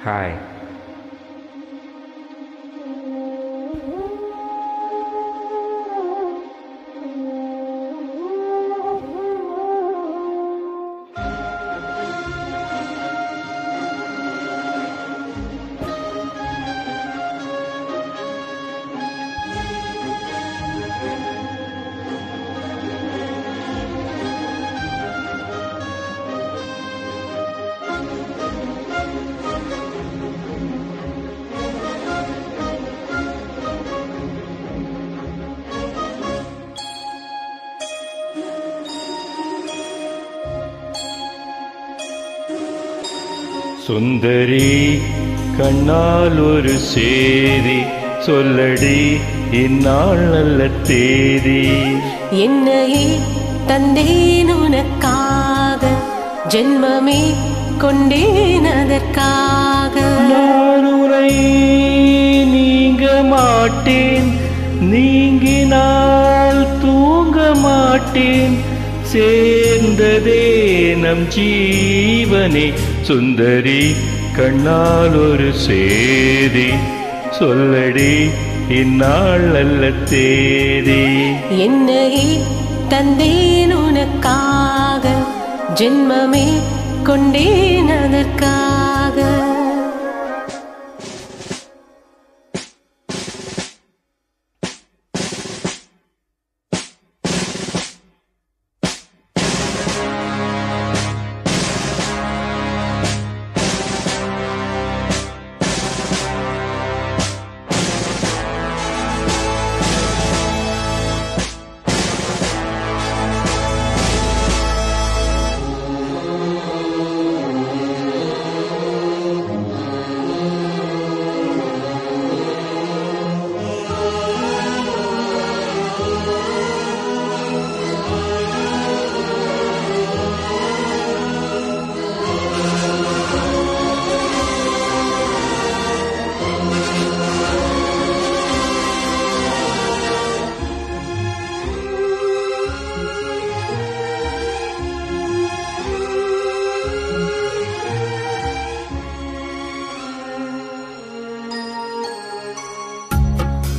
Hi. சுந்தரி கண்ணால் ஒரு சேதி சொல்லடி இந்நாள் நல்ல தேதி. என்னையே தந்தேன் உனக்காக, ஜென்மமே கொண்டேன் அதற்காக. நான் உன்னை நீங்க மாட்டேன், நீங்கினால் தூங்க மாட்டேன். சேர்ந்ததே நம் ஜீவனே. சுந்தரி கண்ணால் ஒரு சேதி சொல்லடி இந்நாள் நல்ல தேதி. என்னையே தந்தேன் உனக்காக, ஜென்மமே கொண்டேன் அதற்காக.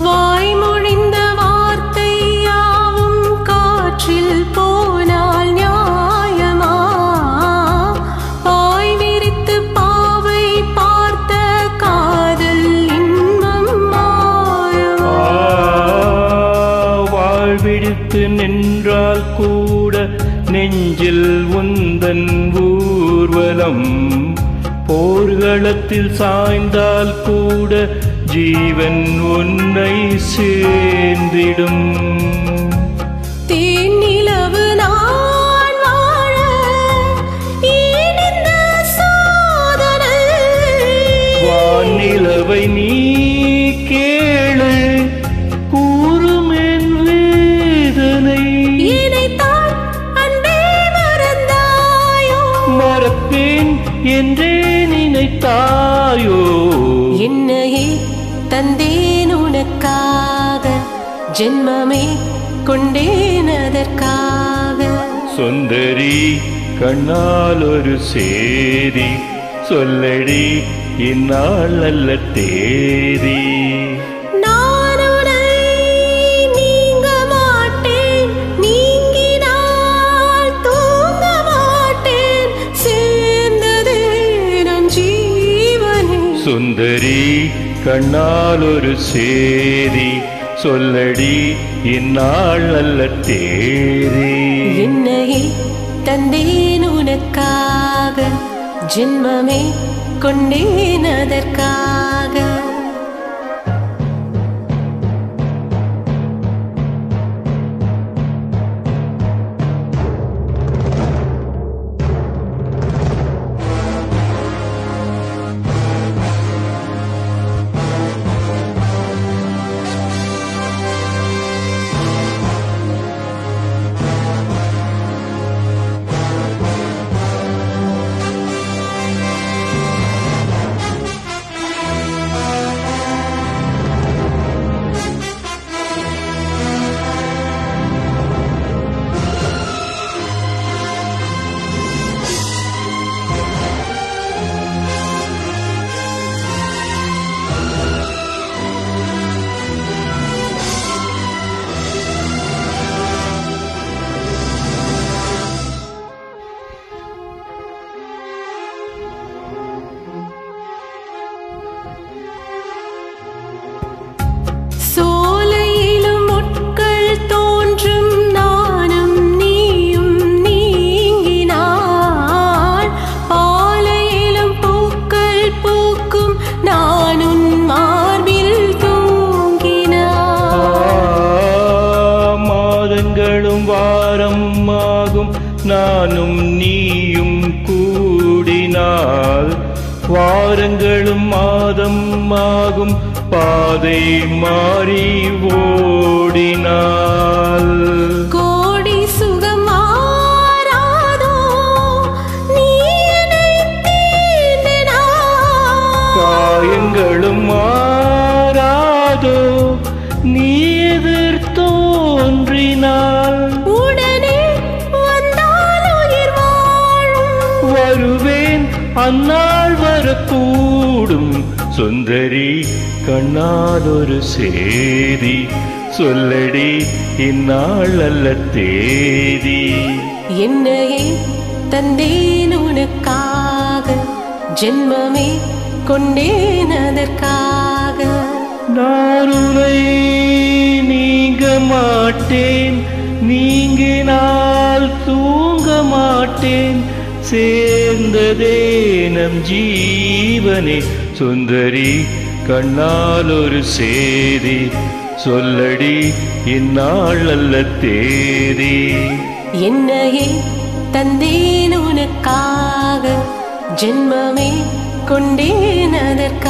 வாய்மொழிந்த வார்த்தை யாவும் காற்றில் போனால் நியாயமா? பாய் விரித்து பாவை பார்த்த காதல் இன்பம் மாயமா? வாழ்விடுத்து நின்றால் கூட நெஞ்சில் உந்தன் ஊர்வலம். போர்களத்தில் சாய்ந்தால் கூட ஜீவன் உன்னை சேர்ந்திடும். தேனிலவு நான் வாழ ஏன் இந்த சோதனை? வானிலவை நீ கேளு கூறும் என் வேதனை. இதைத்தான் அன்பே மறந்தாயோ? மறப்பேன் என்றே நினைத்தாயோ? என்னையே தந்தேன் உனக்காக, ஜென்மமே கொண்டேன் அதற்காக. சுந்தரி கண்ணால் ஒரு சேதி சொல்லடி இந்நாள் நல்ல தேதி. நான் உன்னை நீங்க மாட்டேன், நீங்கினால் தூங்க மாட்டேன். சேர்ந்ததே நம் ஜீவனே. சுந்தரி கண்ணால் ஒரு சேதி சொல்லடி இந்நாள் நல்ல தேதி. என்னையே தந்தேன் உனக்காக, ஜென்மமே கொண்டேன் அதற்காக. வாரங்களும் மாதம் ஆகும் பாதை மாறி ஓடினாள். கோடி சுகம் மாறாதோ நீ என்னை தீண்டினாய். காயங்களும் மாறாதோ நீ எதிர்த்தோன்றினாள். உடனே வந்தால் உயிர் வாழும். வருவேன் அந்நாள் வரக்கூடும். சுந்தரி கண்ணால் ஒரு சேதி சொல்லடி இந்நாள் அல்ல தேதி. என்னையே தந்தேன் உனக்காக ஜென்மமே கொண்டேன் அதற்காக. நான் உன்னை நீங்க மாட்டேன், நீங்கினால் தூங்க மாட்டேன். சேர்ந்ததே நம் ஜீவனே. சுந்தரி கண்ணால் ஒரு சேதி சொல்லடி இந்நாள் அல்ல தேதி. என்னையே தந்தேன் உனக்காக ஜென்மமே கொண்டேன் அதற்காக.